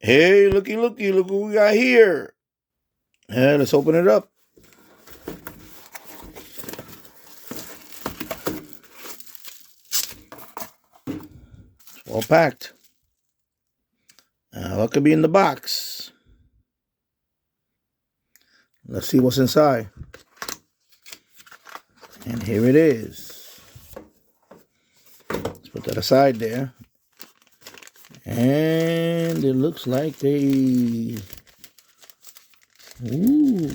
Hey, looky, looky, look what we got here. Yeah, let's open it up. It's all packed. What could be in the box? Let's see what's inside. And here it is. Let's put that aside there. And it looks like a... Ooh,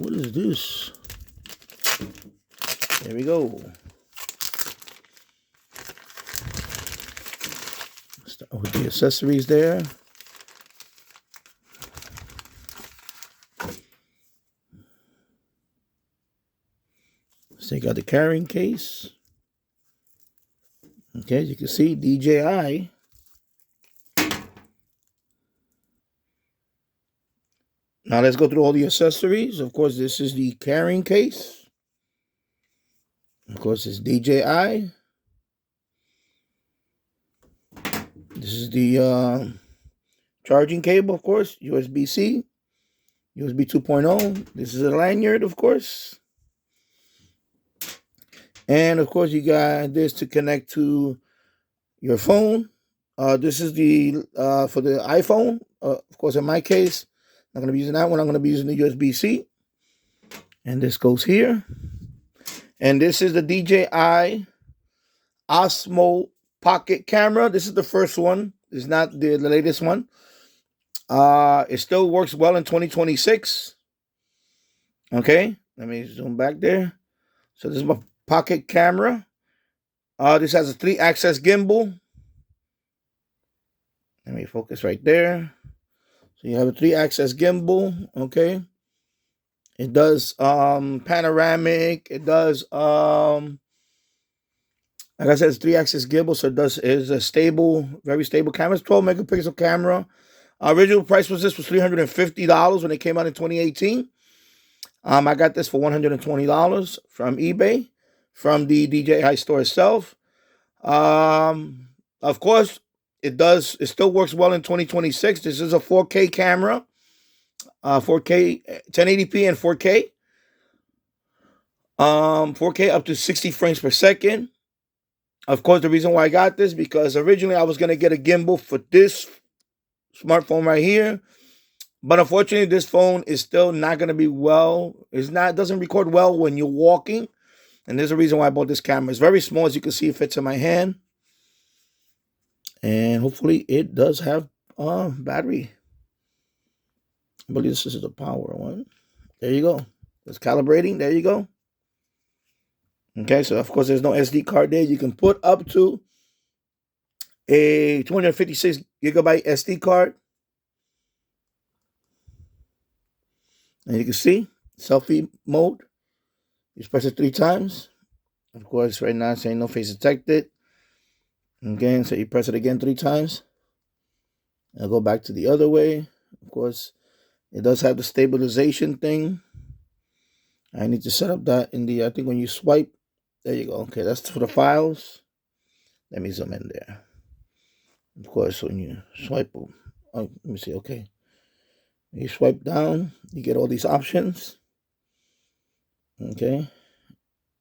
what is this? There we go. Start with the accessories there. Let's take out the carrying case. Okay, as you can see, DJI. Now let's go through all the accessories. Of course, this is the carrying case. Of course, it's DJI. This is the charging cable, of course, USB-C, USB 2.0. This is a lanyard, of course. And, of course, you got this to connect to your phone. This is the for the iPhone. Of course, in my case, I'm not going to be using that one. I'm going to be using the USB-C. And this goes here. And this is the DJI Osmo Pocket camera. This is the first one. It's not the latest one. It still works well in 2026. Okay, let me zoom back there. So this is my pocket camera. This has a 3-axis gimbal. Let me focus right there. So you have a 3-axis gimbal. Okay. It does panoramic. It does like I said, it's 3-axis gimbal, so is a stable, very stable camera. It's 12 megapixel camera. Original price was $350 when it came out in 2018. I got this for $120 from eBay, from the DJI store itself. Of course, it still works well in 2026. This is a 4K camera, 4K, 1080p and 4K. 4K up to 60 frames per second. Of course, the reason why I got this, because originally I was going to get a gimbal for this smartphone right here. But unfortunately, this phone is still not going to be it doesn't record well when you're walking. And there's a reason why I bought this camera. It's very small. As you can see, it fits in my hand. And hopefully it does have battery. I believe this is the power one. There you go. It's calibrating. There you go. Okay, so of course there's no SD card there. You can put up to a 256 gigabyte SD card. And you can see selfie mode. You press it 3 times. Of course, right now it's saying no face detected. Again, so you press it again 3 times. I'll go back to the other way. Of course, it does have the stabilization thing. I need to set up that in the, I think when you swipe, there you go. Okay, that's for the files. Let me zoom in there. Of course, when you swipe, let me see, okay. You swipe down, you get all these options. Okay.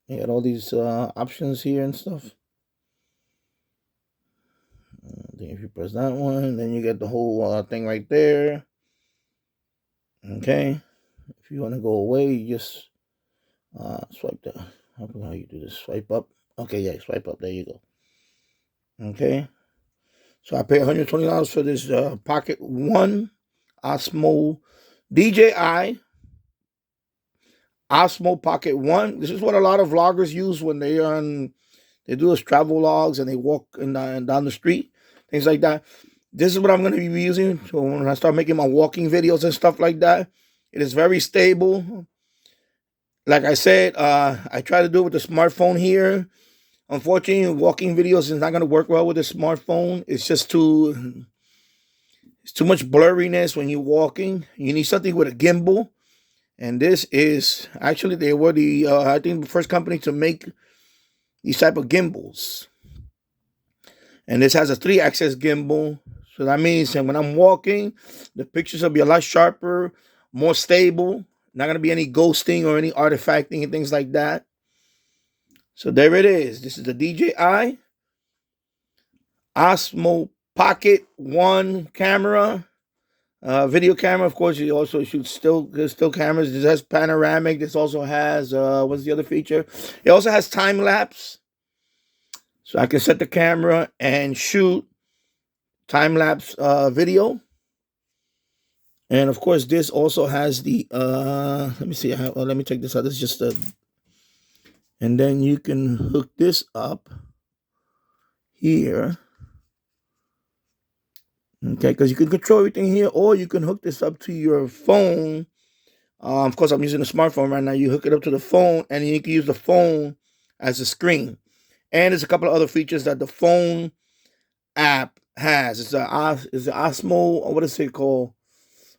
You got all these options here and stuff. Then if you press that one, then you get the whole thing right there. Okay. If you want to go away, you just swipe down. How you do this? Swipe up. Okay, yeah, swipe up. There you go. Okay. So I paid $120 for this Pocket 1 Osmo DJI Osmo Pocket 1. This is what a lot of vloggers use when they do those travel vlogs and they walk down the street, things like that. This is what I'm going to be using. So when I start making my walking videos and stuff like that, it is very stable. Like I said, I try to do it with the smartphone here. Unfortunately, walking videos is not going to work well with the smartphone. It's just too much blurriness when you're walking. You need something with a gimbal. And this is, actually, they were the, I think, the first company to make these type of gimbals. And this has a 3-axis gimbal. So that means that when I'm walking, the pictures will be a lot sharper, more stable. Not going to be any ghosting or any artifacting and things like that. So there it is. This is the DJI Osmo Pocket 1 camera. Video camera, of course, you also shoot still cameras. This has panoramic. This also has, what's the other feature? It also has time lapse. So I can set the camera and shoot time lapse video. And of course, this also has the, let me see, let me check this out. This is just a, and then you can hook this up here. Okay, because you can control everything here, or you can hook this up to your phone. Of course, I'm using a smartphone right now. You hook it up to the phone, and you can use the phone as a screen. And there's a couple of other features that the phone app has. It's the Osmo, what is it called?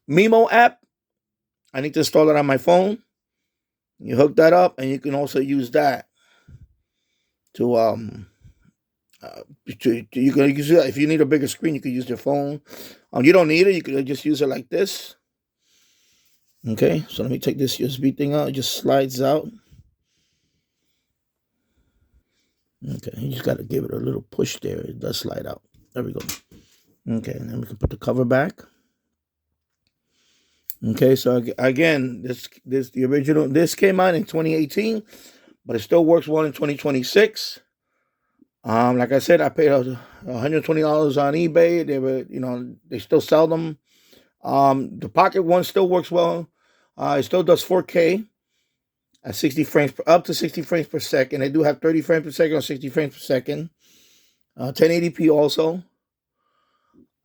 Mimo app. I need to install it on my phone. You hook that up, and you can also use that to you can use it if you need a bigger screen. You can use your phone. You don't need it. You can just use it like this. Okay, so let me take this USB thing out. It just slides out. Okay, you just got to give it a little push there. It does slide out. There we go. Okay, and then we can put the cover back. Okay, so again, the original, this came out in 2018, but it still works well in 2026. Like I said, I paid $120 on eBay. They were, they still sell them. The Pocket one still works well. It still does 4K at 60 frames, up to 60 frames per second. They do have 30 frames per second or 60 frames per second. 1080p also.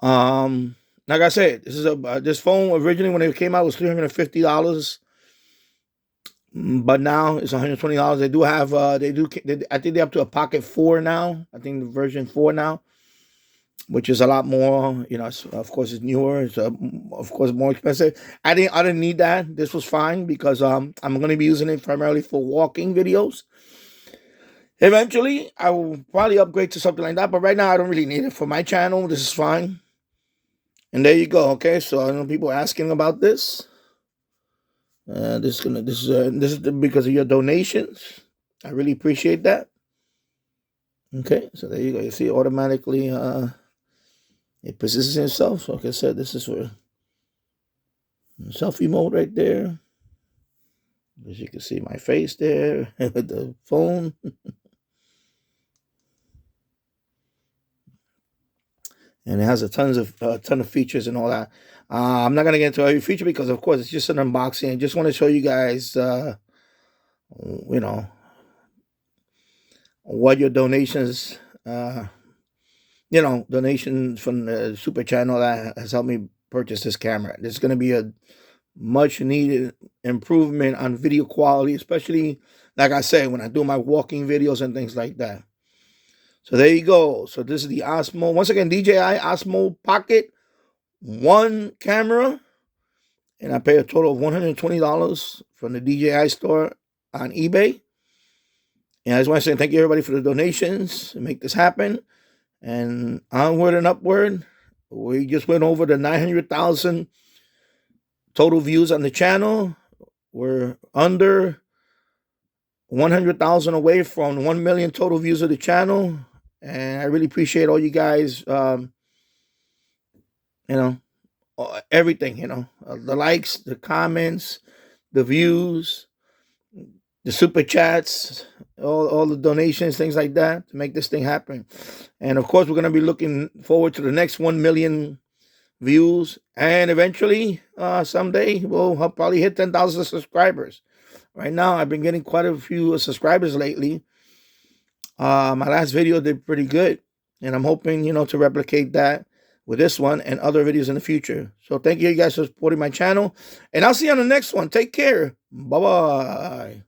Like I said, this phone originally when it came out was $350. But now it's $120. They do have, I think they're up to a Pocket 4 now. I think the version 4 now, which is a lot more, of course it's newer. It's, of course, more expensive. I didn't need that. This was fine because I'm going to be using it primarily for walking videos. Eventually, I will probably upgrade to something like that. But right now, I don't really need it for my channel. This is fine. And there you go. Okay, so I know people asking about this. This is because of your donations. I really appreciate that. Okay, so there you go. You see, automatically it positions itself. So like I said, this is for selfie mode right there. As you can see, my face there with the phone. And it has a ton of features and all that. I'm not gonna get into every feature because, of course, it's just an unboxing. I just want to show you guys, what your donations, donations from the super channel that has helped me purchase this camera. There's gonna be a much needed improvement on video quality, especially like I said when I do my walking videos and things like that. So there you go. So this is the Osmo. Once again, DJI Osmo Pocket 1 camera. And I pay a total of $120 from the DJI store on eBay. And I just want to say thank you, everybody, for the donations to make this happen. And onward and upward. We just went over the 900,000 total views on the channel. We're under 100,000 away from 1 million total views of the channel. And I really appreciate all you guys, everything, the likes, the comments, the views, the super chats, all the donations, things like that to make this thing happen. And of course, we're going to be looking forward to the next 1 million views. And eventually, someday, we'll probably hit 10,000 subscribers. Right now, I've been getting quite a few subscribers lately. My last video did pretty good. And I'm hoping, to replicate that with this one and other videos in the future. So thank you guys for supporting my channel. And I'll see you on the next one. Take care. Bye-bye.